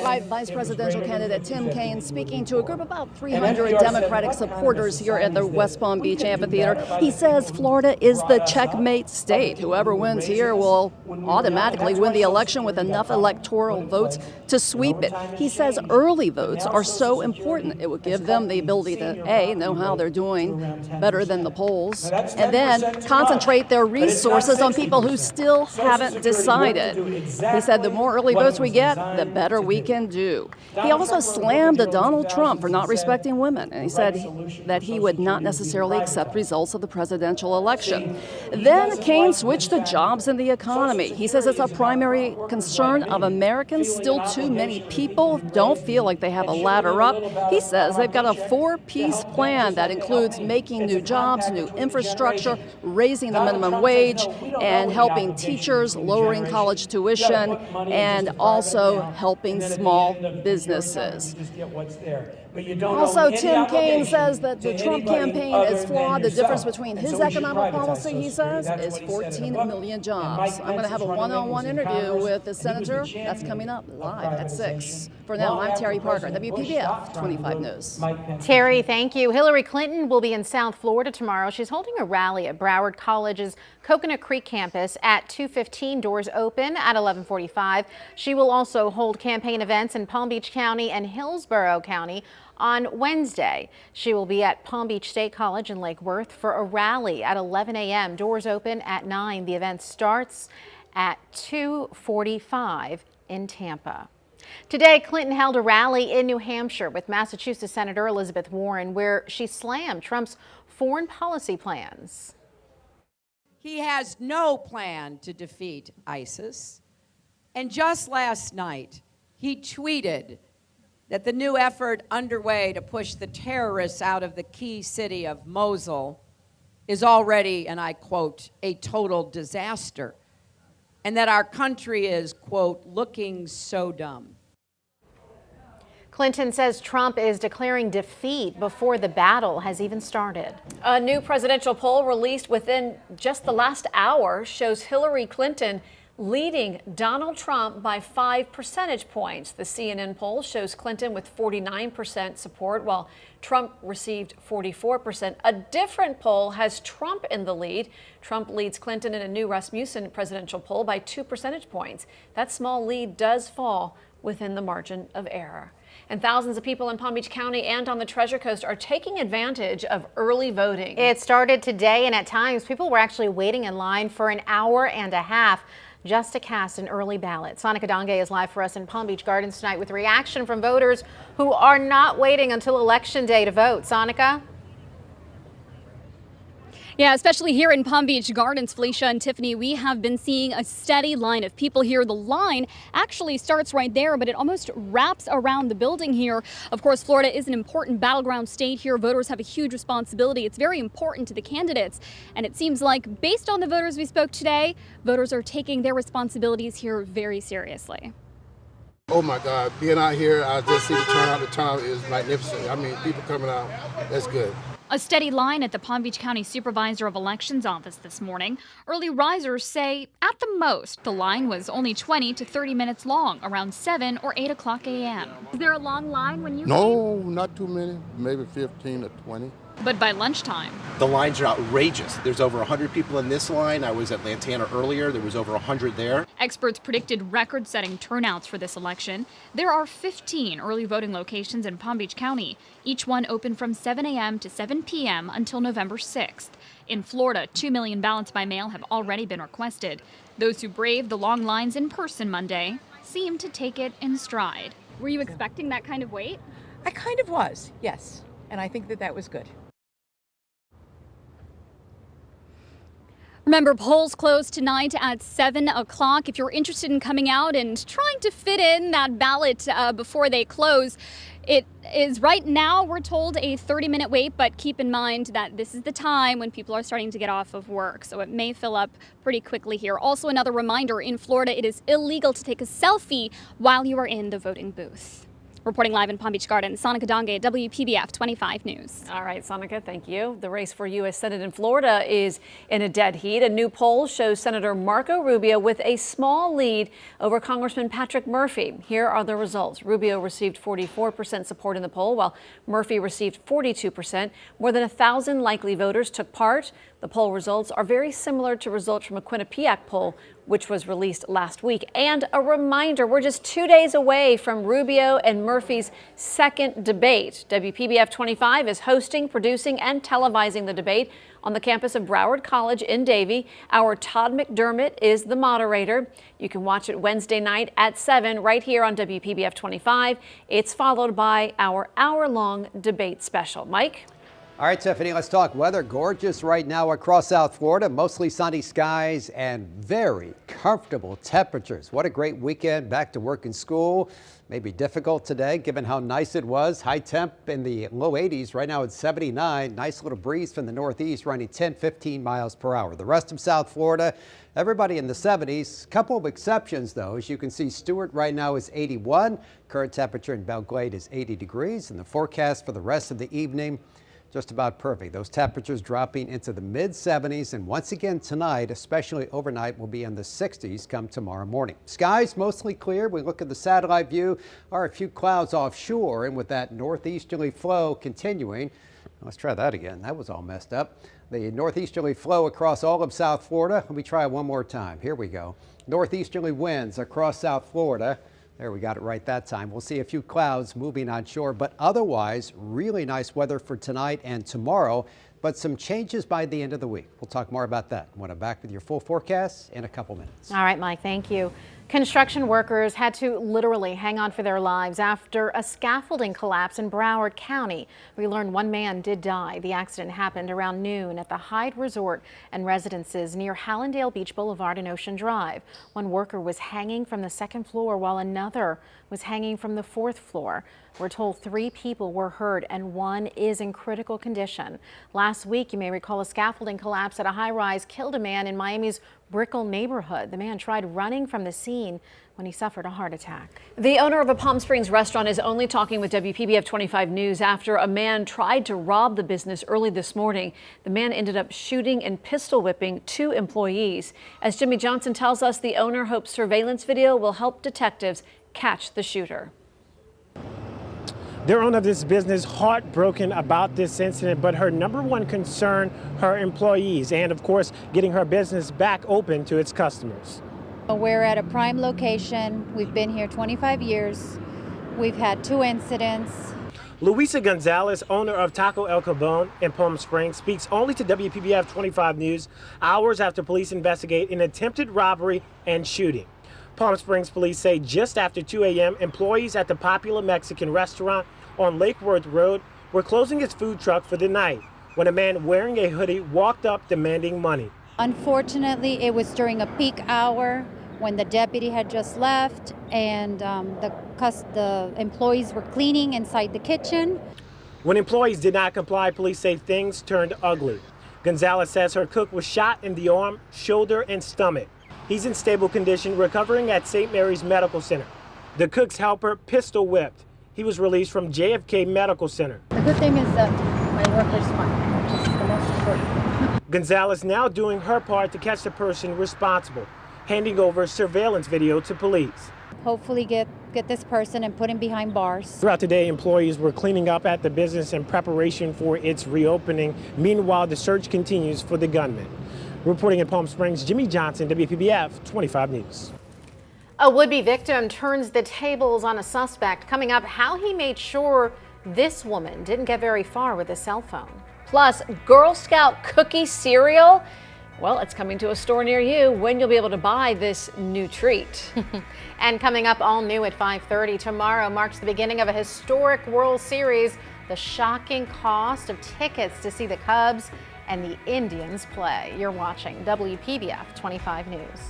right, Vice Presidential candidate Tim Kaine speaking to a group of about 300 Democratic supporters here at the West Palm Beach Amphitheater. He says Florida is the checkmate state. Whoever wins here will automatically win the election with enough electoral votes to sweep it. He says early votes are so important. It would give them the ability to, A, know how they're doing better than the polls, and then concentrate their resources on people who still haven't decided. He said the more early votes we get, the better we can do. He also slammed Donald Trump for not respecting women, and he said that he would not necessarily accept results of the presidential election. Then Kaine switched to jobs and the economy. He says it's a primary concern of Americans. Still too many people don't feel like they have a ladder up. He says they've got a four-piece plan that includes making new jobs, new infrastructure, raising the minimum wage, and helping teachers, lowering college tuition, and also helping small businesses. Also, Tim Kaine says that the Trump campaign is flawed. The difference between his economic policy, he says, is 14 million jobs. I'm going to have a one-on-one interview with the senator. That's coming up live at 6. For now, I'm Terry Parker, WPBF 25 News. Terry, thank you. Hillary Clinton will be in South Florida tomorrow. She's holding a rally at Broward College's Coconut Creek campus at 2:15. Doors open at 11:45. She will also hold campaign events in Palm Beach County and Hillsborough County on Wednesday. She will be at Palm Beach State College in Lake Worth for a rally at 11 a.m. Doors open at 9. The event starts at 2:45 in Tampa. Today, Clinton held a rally in New Hampshire with Massachusetts Senator Elizabeth Warren, where she slammed Trump's foreign policy plans. He has no plan to defeat ISIS. And just last night, he tweeted that the new effort underway to push the terrorists out of the key city of Mosul is already, and I quote, a total disaster, and that our country is, quote, looking so dumb. Clinton says Trump is declaring defeat before the battle has even started. A new presidential poll released within just the last hour shows Hillary Clinton leading Donald Trump by 5 percentage points. The CNN poll shows Clinton with 49% support, while Trump received 44%. A different poll has Trump in the lead. Trump leads Clinton in a new Rasmussen presidential poll by 2 percentage points. That small lead does fall within the margin of error. And thousands of people in Palm Beach County and on the Treasure Coast are taking advantage of early voting. It started today, and at times people were actually waiting in line for an hour and a half just to cast an early ballot. Sonica Donge is live for us in Palm Beach Gardens tonight with reaction from voters who are not waiting until Election Day to vote. Sonica? Yeah, especially here in Palm Beach Gardens, Felicia and Tiffany, we have been seeing a steady line of people here. The line actually starts right there, but it almost wraps around the building here. Of course, Florida is an important battleground state here. Voters have a huge responsibility. It's very important to the candidates. And it seems like based on the voters we spoke today, voters are taking their responsibilities here very seriously. Oh my God, being out here, I just see the turnout. The turnout is magnificent. I mean, people coming out, that's good. A steady line at the Palm Beach County Supervisor of Elections office this morning. Early risers say at the most, the line was only 20 to 30 minutes long, around 7 or 8 o'clock a.m. Is there a long line when you No, not too many, maybe 15 or 20. But by lunchtime, the lines are outrageous. There's over 100 people in this line. I was at Lantana earlier. There was over 100 there. Experts predicted record-setting turnouts for this election. There are 15 early voting locations in Palm Beach County, each one open from 7 a.m. to 7 p.m. until November 6th. In Florida, 2 million ballots by mail have already been requested. Those who braved the long lines in person Monday seem to take it in stride. Were you expecting that kind of wait? I kind of was, yes. And I think that was good. Remember, polls close tonight at 7 o'clock. If you're interested in coming out and trying to fit in that ballot before they close, it is right now, we're told, a 30-minute wait, but keep in mind that this is the time when people are starting to get off of work, so it may fill up pretty quickly here. Also, another reminder, in Florida, it is illegal to take a selfie while you are in the voting booth. Reporting live in Palm Beach Gardens, Sonica Donge, WPBF 25 News. All right, Sonica, thank you. The race for U.S. Senate in Florida is in a dead heat. A new poll shows Senator Marco Rubio with a small lead over Congressman Patrick Murphy. Here are the results. Rubio received 44% support in the poll, while Murphy received 42%. More than 1,000 likely voters took part. The poll results are very similar to results from a Quinnipiac poll, which was released last week. And a reminder, we're just 2 days away from Rubio and Murphy's second debate. WPBF 25 is hosting, producing, and televising the debate on the campus of Broward College in Davie. Our Todd McDermott is the moderator. You can watch it Wednesday night at 7 right here on WPBF 25. It's followed by our hour-long debate special. Mike? All right, Tiffany, let's talk weather. Gorgeous right now across South Florida. Mostly sunny skies and very comfortable temperatures. What a great weekend. Back to work and school. Maybe difficult today given how nice it was. High temp in the low 80s. Right now it's 79. Nice little breeze from the northeast running 10-15 miles per hour. The rest of South Florida, everybody in the 70s. Couple of exceptions though. As you can see, Stewart right now is 81. Current temperature in Belglade is 80 degrees. And the forecast for the rest of the evening, just about perfect. Those temperatures dropping into the mid 70s, and once again tonight, especially overnight, will be in the 60s come tomorrow morning. Skies mostly clear. We look at the satellite view, are a few clouds offshore, and with that northeasterly flow continuing, let's try that again. That was all messed up. The northeasterly flow across all of South Florida. Let me try it one more time. Here we go. Northeasterly winds across South Florida. There, we got it right that time. We'll see a few clouds moving onshore, but otherwise really nice weather for tonight and tomorrow, but some changes by the end of the week. We'll talk more about that when I'm back with your full forecast in a couple minutes. All right, Mike, thank you. Construction workers had to literally hang on for their lives after a scaffolding collapse in Broward County. We learned one man did die. The accident happened around noon at the Hyde Resort and Residences near Hallandale Beach Boulevard and Ocean Drive. One worker was hanging from the second floor while another was hanging from the fourth floor. We're told 3 people were hurt and 1 is in critical condition. Last week, you may recall a scaffolding collapse at a high-rise killed a man in Miami's Brickell neighborhood. The man tried running from the scene when he suffered a heart attack. The owner of a Palm Springs restaurant is only talking with WPBF 25 News after a man tried to rob the business early this morning. The man ended up shooting and pistol whipping 2 employees. As Jimmy Johnson tells us, the owner hopes surveillance video will help detectives catch the shooter. The owner of this business heartbroken about this incident, but her number one concern, her employees, and of course, getting her business back open to its customers. We're at a prime location. We've been here 25 years. We've had 2 incidents. Luisa Gonzalez, owner of Taco El Cabon in Palm Springs, speaks only to WPBF 25 News hours after police investigate an attempted robbery and shooting. Palm Springs police say just after 2 a.m., employees at the popular Mexican restaurant on Lake Worth Road were closing its food truck for the night when a man wearing a hoodie walked up demanding money. Unfortunately, it was during a peak hour when the deputy had just left and the employees were cleaning inside the kitchen. When employees did not comply, police say things turned ugly. Gonzalez says her cook was shot in the arm, shoulder, and stomach. He's in stable condition, recovering at St. Mary's Medical Center. The cook's helper pistol whipped. He was released from JFK Medical Center. The good thing is that my worker's fine, which is the most important. Gonzalez now doing her part to catch the person responsible, handing over surveillance video to police. Hopefully get this person and put him behind bars. Throughout the day, employees were cleaning up at the business in preparation for its reopening. Meanwhile, the search continues for the gunman. Reporting in Palm Springs, Jimmy Johnson, WPBF 25 News. A would-be victim turns the tables on a suspect. Coming up, how he made sure this woman didn't get very far with a cell phone. Plus, Girl Scout cookie cereal. Well, it's coming to a store near you when you'll be able to buy this new treat. And coming up all new at 5:30 tomorrow marks the beginning of a historic World Series. The shocking cost of tickets to see the Cubs and the Indians play. You're watching WPBF 25 News.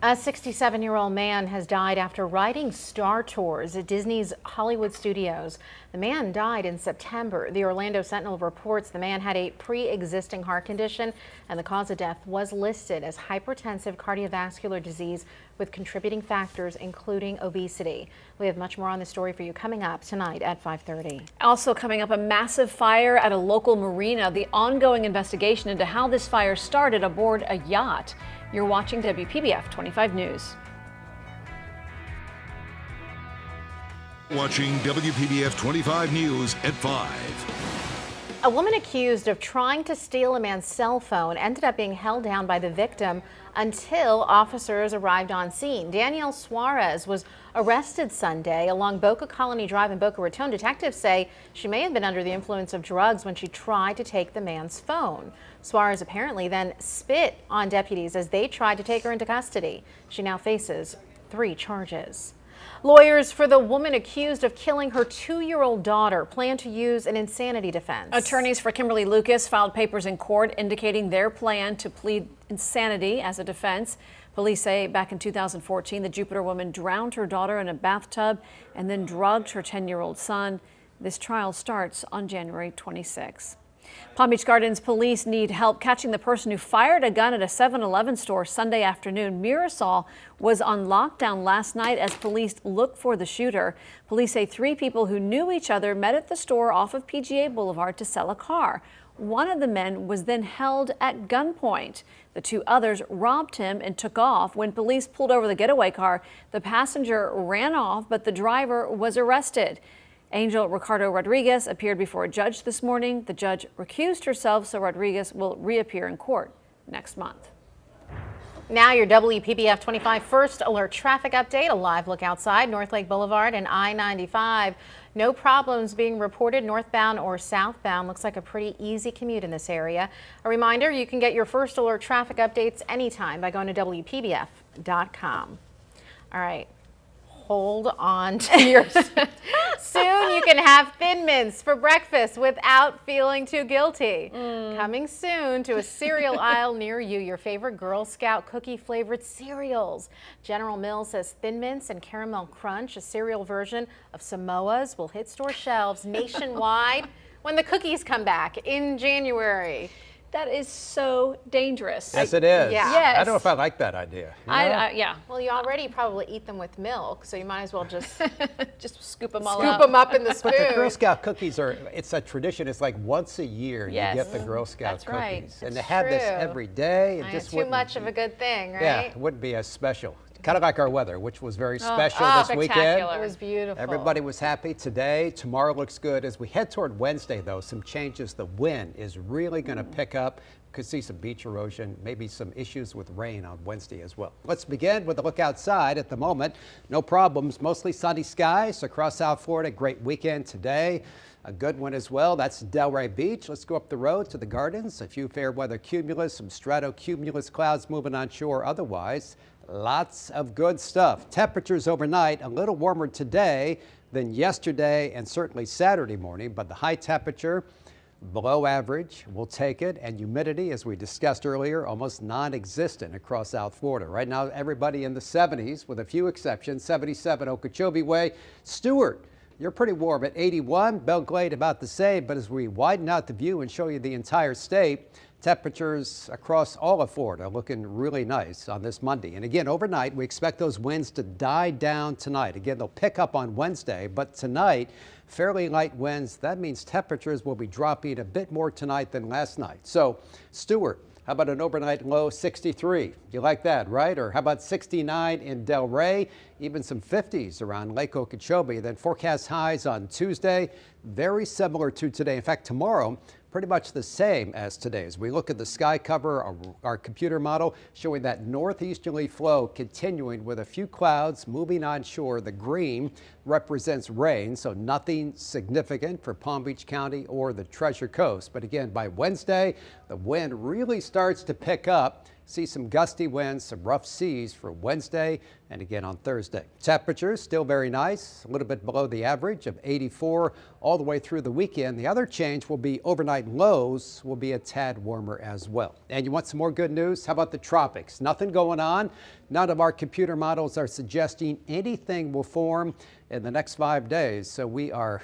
A 67-year-old man has died after riding Star Tours at Disney's Hollywood Studios. The man died in September. The Orlando Sentinel reports the man had a pre-existing heart condition, and the cause of death was listed as hypertensive cardiovascular disease with contributing factors including obesity. We have much more on the story for you coming up tonight at 5:30. Also coming up, a massive fire at a local marina. The ongoing investigation into how this fire started aboard a yacht. You're watching WPBF 25 News. Watching WPBF 25 News at 5. A woman accused of trying to steal a man's cell phone ended up being held down by the victim until officers arrived on scene. Danielle Suarez was arrested Sunday along Boca Colony Drive in Boca Raton. Detectives say she may have been under the influence of drugs when she tried to take the man's phone. Suarez apparently then spit on deputies as they tried to take her into custody. She now faces 3 charges. Lawyers for the woman accused of killing her 2-year-old daughter plan to use an insanity defense. Attorneys for Kimberly Lucas filed papers in court indicating their plan to plead insanity as a defense. Police say back in 2014, the Jupiter woman drowned her daughter in a bathtub and then drugged her 10-year-old son. This trial starts on January 26. Palm Beach Gardens police need help catching the person who fired a gun at a 7-Eleven store Sunday afternoon. Mirasol was on lockdown last night as police look for the shooter. Police say 3 people who knew each other met at the store off of PGA Boulevard to sell a car. One of the men was then held at gunpoint. The 2 others robbed him and took off. When police pulled over the getaway car, the passenger ran off, but the driver was arrested. Angel Ricardo Rodriguez appeared before a judge this morning. The judge recused herself, so Rodriguez will reappear in court next month. Now your WPBF 25 First Alert traffic update. A live look outside North Lake Boulevard and I-95. No problems being reported northbound or southbound. Looks like a pretty easy commute in this area. A reminder, you can get your First Alert traffic updates anytime by going to WPBF.com. All right. Hold on to your... Soon you can have Thin Mints for breakfast without feeling too guilty. Coming soon to a cereal aisle near you, your favorite Girl Scout cookie flavored cereals. General Mills says Thin Mints and Caramel Crunch, a cereal version of Samoa's, will hit store shelves nationwide when the cookies come back in January. That is so dangerous. Yes, it is. Yeah. Yes. I don't know if I like that idea. You know? Yeah. Well, you already probably eat them with milk, so you might as well just Just scoop them all scoop up. them up in the spoon. But the Girl Scout cookies it's a tradition. It's like once a year Yes. you get the Girl Scout That's cookies. right. And It's to have this true. every day, it It's just too wouldn't, much of a good thing, right? yeah, it wouldn't be as special. Kind of like our weather, which was very special oh, this weekend. spectacular. It was beautiful. Everybody was happy today. Tomorrow looks good. As we head toward Wednesday, though, some changes. The wind is really going to pick up. Could see some beach erosion, maybe some issues with rain on Wednesday as well. Let's begin with a look outside. At the moment, no problems. Mostly sunny skies across South Florida. Great weekend today. A good one as well. That's Delray Beach. Let's go up the road to the Gardens. A few fair weather cumulus, some stratocumulus clouds moving on shore. Otherwise, lots of good stuff. Temperatures overnight a little warmer today than yesterday and certainly Saturday morning, but the high temperature below average. We'll take it. And humidity, as we discussed earlier, almost non-existent across South Florida. Right now, everybody in the 70s with a few exceptions. 77 Okeechobee Way. Stewart, you're pretty warm at 81. Belle Glade about the same. But as we widen out the view and show you the entire state, temperatures across all of Florida looking really nice on this Monday. And again, overnight, we expect those winds to die down tonight. Again, they'll pick up on Wednesday, but tonight, fairly light winds. That means temperatures will be dropping a bit more tonight than last night. So, Stewart, how about an overnight low 63? You like that, right? Or how about 69 in Delray? Even some 50s around Lake Okeechobee. Then forecast highs on Tuesday, very similar to today. In fact, tomorrow, pretty much the same as today. As we look at the sky cover, our computer model showing that northeasterly flow continuing with a few clouds moving onshore. The green represents rain, so nothing significant for Palm Beach County or the Treasure Coast. But again, by Wednesday, the wind really starts to pick up See some gusty winds, some rough seas for Wednesday and again on Thursday. Temperatures still very nice, a little bit below the average of 84 all the way through the weekend. The other change will be overnight lows will be a tad warmer as well. And you want some more good news? How about the tropics? Nothing going on. None of our computer models are suggesting anything will form in the next 5 days. So we're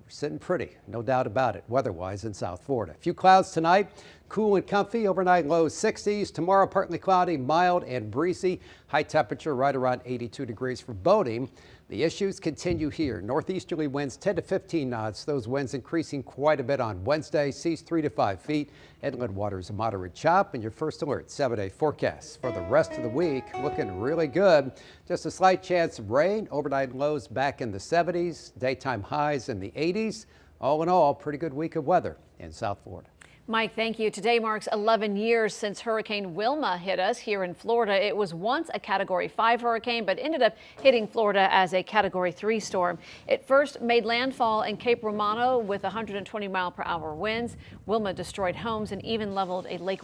sitting pretty, no doubt about it, weather-wise in South Florida. A few clouds tonight, cool and comfy, overnight lows 60s. Tomorrow, partly cloudy, mild and breezy. High temperature right around 82 degrees for boating. The issues continue here. Northeasterly winds 10 to 15 knots. Those winds increasing quite a bit on Wednesday. Seas 3 to 5 feet. Inland waters a moderate chop. And your first alert 7-day forecast for the rest of the week looking really good. Just a slight chance of rain. Overnight lows back in the 70s. Daytime highs in the 80s. All in all, pretty good week of weather in South Florida. Mike, thank you. Today marks 11 years since Hurricane Wilma hit us here in Florida. It was once a Category 5 hurricane, but ended up hitting Florida as a Category 3 storm. It first made landfall in Cape Romano with 120-mile-per-hour winds. Wilma destroyed homes and even leveled a lake.